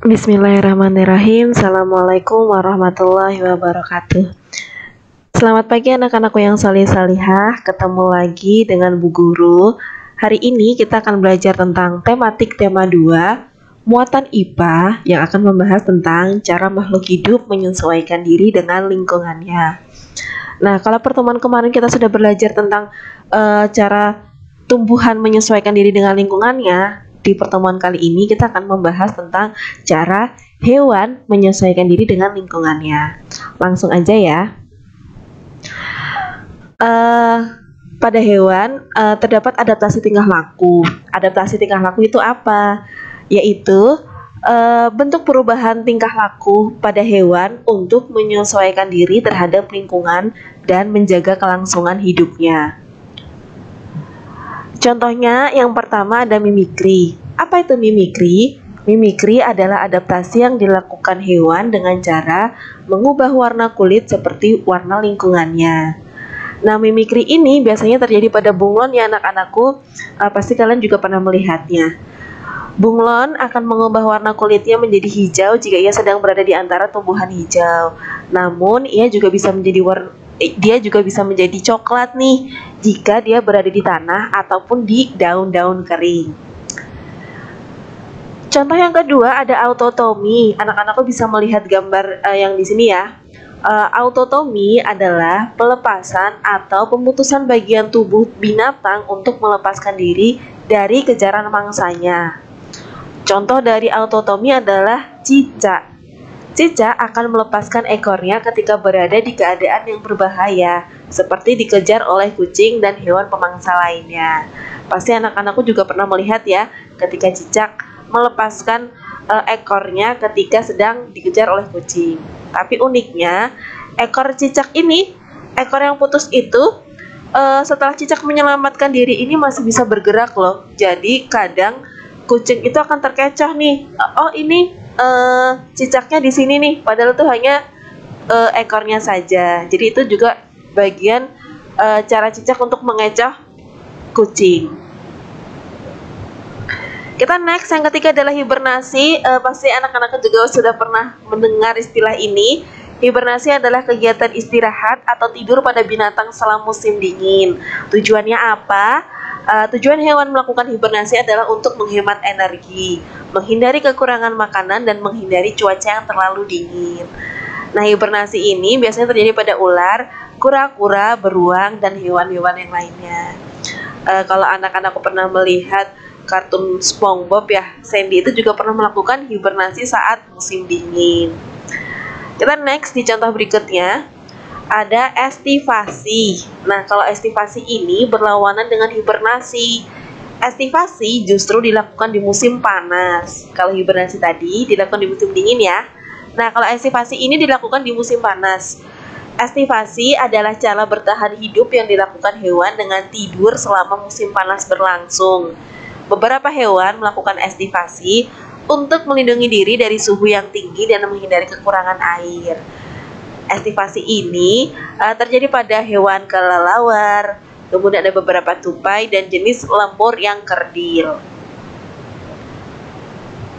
Bismillahirrahmanirrahim. Assalamualaikum warahmatullahi wabarakatuh. Selamat pagi anak-anakku yang salih-salihah. Ketemu lagi dengan Bu Guru. Hari ini kita akan belajar tentang tematik tema 2, muatan IPA, yang akan membahas tentang cara makhluk hidup menyesuaikan diri dengan lingkungannya. Nah, kalau pertemuan kemarin kita sudah belajar tentang cara tumbuhan menyesuaikan diri dengan lingkungannya, di pertemuan kali ini kita akan membahas tentang cara hewan menyesuaikan diri dengan lingkungannya. Langsung aja ya. Pada hewan terdapat adaptasi tingkah laku. Adaptasi tingkah laku itu apa? Yaitu bentuk perubahan tingkah laku pada hewan untuk menyesuaikan diri terhadap lingkungan dan menjaga kelangsungan hidupnya. Contohnya yang pertama ada mimikri. Apa itu mimikri? Mimikri adalah adaptasi yang dilakukan hewan dengan cara mengubah warna kulit seperti warna lingkungannya. Nah, mimikri ini biasanya terjadi pada bunglon ya anak-anakku. Pasti kalian juga pernah melihatnya. Bunglon akan mengubah warna kulitnya menjadi hijau jika ia sedang berada di antara tumbuhan hijau. Namun, ia juga bisa menjadi coklat nih jika dia berada di tanah ataupun di daun-daun kering. Contoh yang kedua ada autotomi. Anak-anakku bisa melihat gambar yang di sini ya. Autotomi adalah pelepasan atau pemutusan bagian tubuh binatang untuk melepaskan diri dari kejaran mangsanya. Contoh dari autotomi adalah cicak. Cicak akan melepaskan ekornya ketika berada di keadaan yang berbahaya, seperti dikejar oleh kucing dan hewan pemangsa lainnya. Pasti anak-anakku juga pernah melihat ya, ketika cicak melepaskan ekornya ketika sedang dikejar oleh kucing. Tapi uniknya, ekor cicak ini, ekor yang putus itu, setelah cicak menyelamatkan diri ini masih bisa bergerak loh. Jadi kadang kucing itu akan terkecoh nih. Oh ini cicaknya di sini nih, padahal itu hanya ekornya saja. Jadi itu juga bagian cara cicak untuk mengecoh kucing. Kita next, yang ketiga adalah hibernasi. Pasti anak-anak juga sudah pernah mendengar istilah ini. Hibernasi adalah kegiatan istirahat atau tidur pada binatang selama musim dingin. Tujuannya apa? Tujuan hewan melakukan hibernasi adalah untuk menghemat energi, menghindari kekurangan makanan, dan menghindari cuaca yang terlalu dingin. Nah, hibernasi ini biasanya terjadi pada ular, kura-kura, beruang, dan hewan-hewan yang lainnya. Kalau anak-anak pernah melihat kartun SpongeBob ya, Sandy itu juga pernah melakukan hibernasi saat musim dingin. Kita next di contoh berikutnya. Ada estivasi. Nah, kalau estivasi ini berlawanan dengan hibernasi. Estivasi justru dilakukan di musim panas. Kalau hibernasi tadi dilakukan di musim dingin ya. Nah, kalau estivasi ini dilakukan di musim panas. Estivasi adalah cara bertahan hidup yang dilakukan hewan dengan tidur selama musim panas berlangsung. Beberapa hewan melakukan estivasi untuk melindungi diri dari suhu yang tinggi dan menghindari kekurangan air. Estivasi ini terjadi pada hewan kelelawar, kemudian ada beberapa tupai dan jenis lemur yang kerdil.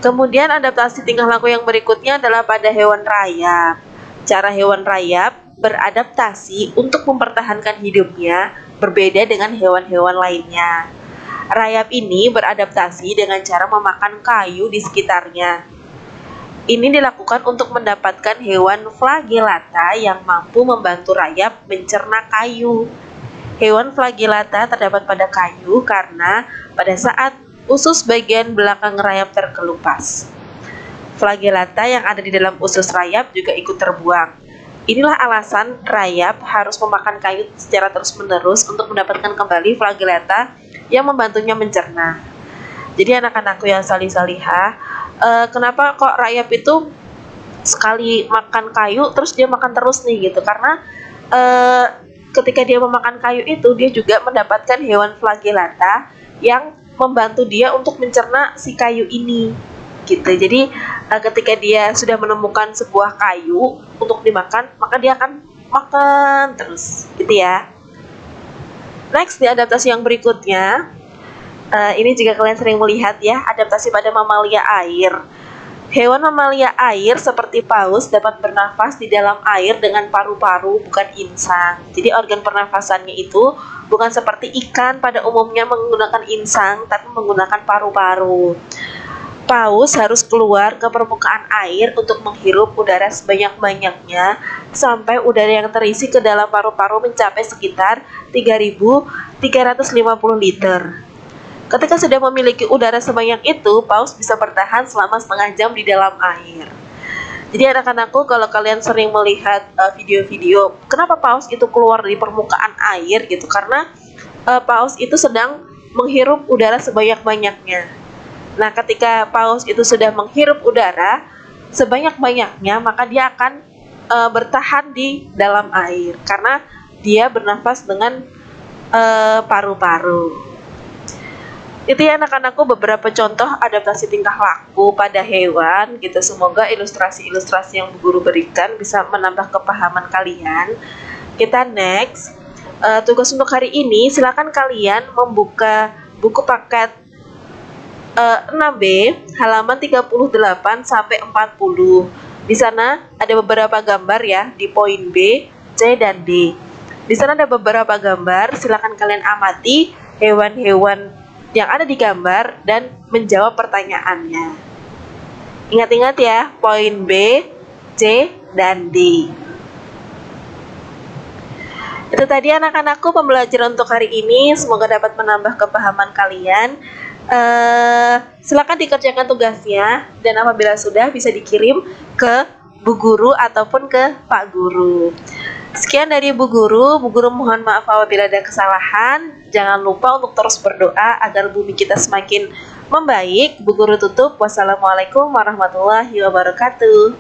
Kemudian adaptasi tingkah laku yang berikutnya adalah pada hewan rayap. Cara hewan rayap beradaptasi untuk mempertahankan hidupnya berbeda dengan hewan-hewan lainnya. Rayap ini beradaptasi dengan cara memakan kayu di sekitarnya. Ini dilakukan untuk mendapatkan hewan flagellata yang mampu membantu rayap mencerna kayu. Hewan flagellata terdapat pada kayu karena pada saat usus bagian belakang rayap terkelupas, flagellata yang ada di dalam usus rayap juga ikut terbuang. Inilah alasan rayap harus memakan kayu secara terus-menerus untuk mendapatkan kembali flagellata yang membantunya mencerna. Jadi anak-anakku yang salih-salihah, kenapa kok rayap itu sekali makan kayu terus dia makan terus nih gitu? Karena ketika dia memakan kayu itu dia juga mendapatkan hewan flagellata yang membantu dia untuk mencerna si kayu ini gitu. Jadi ketika dia sudah menemukan sebuah kayu untuk dimakan, maka dia akan makan terus gitu ya. Next, di adaptasi yang berikutnya, ini juga kalian sering melihat ya, adaptasi pada mamalia air. Hewan mamalia air seperti paus dapat bernafas di dalam air dengan paru-paru, bukan insang. Jadi organ pernafasannya itu bukan seperti ikan pada umumnya menggunakan insang, tapi menggunakan paru-paru. Paus harus keluar ke permukaan air untuk menghirup udara sebanyak-banyaknya sampai udara yang terisi ke dalam paru-paru mencapai sekitar 3.350 liter. Ketika sudah memiliki udara sebanyak itu, paus bisa bertahan selama setengah jam di dalam air. Jadi anak-anakku, kalau kalian sering melihat video-video kenapa paus itu keluar dari permukaan air gitu, karena paus itu sedang menghirup udara sebanyak-banyaknya. Nah, ketika paus itu sudah menghirup udara sebanyak-banyaknya, maka dia akan bertahan di dalam air karena dia bernafas dengan paru-paru. Itu ya anak-anakku beberapa contoh adaptasi tingkah laku pada hewan gitu. Semoga ilustrasi-ilustrasi yang Bu Guru berikan bisa menambah kepahaman kalian. Kita next. Tugas untuk hari ini, silakan kalian membuka buku paket 6B halaman 38 sampai 40. Di sana ada beberapa gambar ya di poin B, C dan D. Di sana ada beberapa gambar, silakan kalian amati hewan-hewan yang ada di gambar dan menjawab pertanyaannya. Ingat-ingat ya, poin B, C, dan D. Itu tadi anak-anakku pembelajaran untuk hari ini. Semoga dapat menambah kepahaman kalian. Silakan dikerjakan tugasnya, dan apabila sudah bisa dikirim ke Bu Guru ataupun ke Pak Guru. Sekian dari Bu Guru mohon maaf apabila ada kesalahan. Jangan lupa untuk terus berdoa agar bumi kita semakin membaik. Bu Guru tutup. Wassalamualaikum warahmatullahi wabarakatuh.